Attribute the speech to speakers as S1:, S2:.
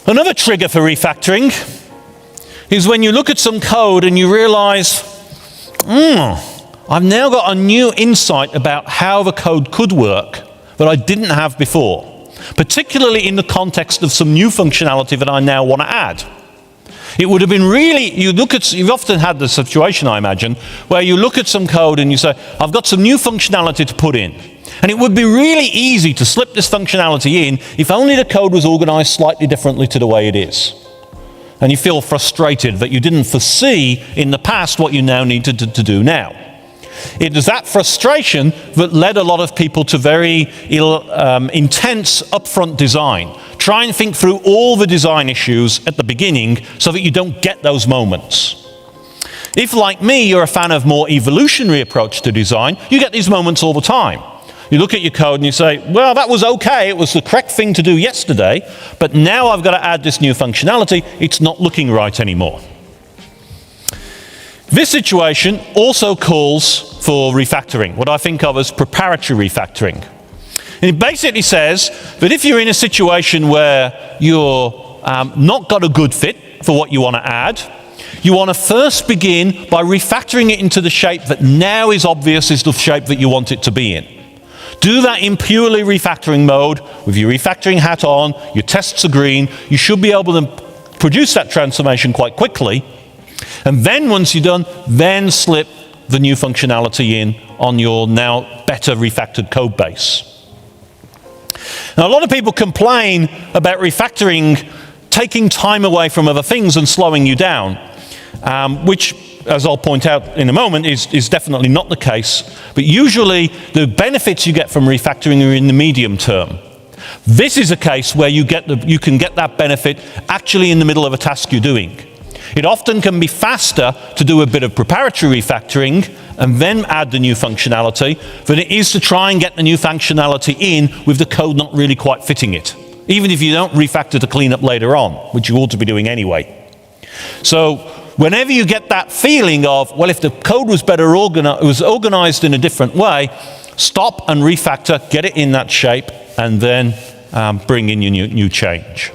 S1: Another trigger for refactoring is when you look at some code and you realize, I've now got a new insight about how the code could work that I didn't have before, particularly in the context of some new functionality that I now want to add. It would have been really, you've often had the situation, I imagine, where you look at some code and you say, I've got some new functionality to put in. And it would be really easy to slip this functionality in if only the code was organized slightly differently to the way it is. And you feel frustrated that you didn't foresee in the past what you now needed to do now. It was that frustration that led a lot of people to very intense upfront design. Try and think through all the design issues at the beginning so that you don't get those moments. If, like me, you're a fan of more evolutionary approach to design, you get these moments all the time. You look at your code and you say, well, that was okay, it was the correct thing to do yesterday, but now I've got to add this new functionality, it's not looking right anymore. This situation also calls for refactoring, what I think of as preparatory refactoring. And it basically says that if you're in a situation where you're not got a good fit for what you want to add, you want to first begin by refactoring it into the shape that now is obvious is the shape that you want it to be in. Do that in purely refactoring mode with your refactoring hat on, your tests are green, you should be able to produce that transformation quite quickly. And then once you're done, then slip the new functionality in on your now better refactored code base. Now, a lot of people complain about refactoring taking time away from other things and slowing you down, which, as I'll point out in a moment, is definitely not the case. But usually the benefits you get from refactoring are in the medium term. This is a case where you can get that benefit actually in the middle of a task you're doing. It often can be faster to do a bit of preparatory refactoring and then add the new functionality than it is to try and get the new functionality in with the code not really quite fitting it, even if you don't refactor to clean up later on, which you ought to be doing anyway. So whenever you get that feeling of, well, if the code was better organized in a different way, stop and refactor, get it in that shape, and then bring in your new change.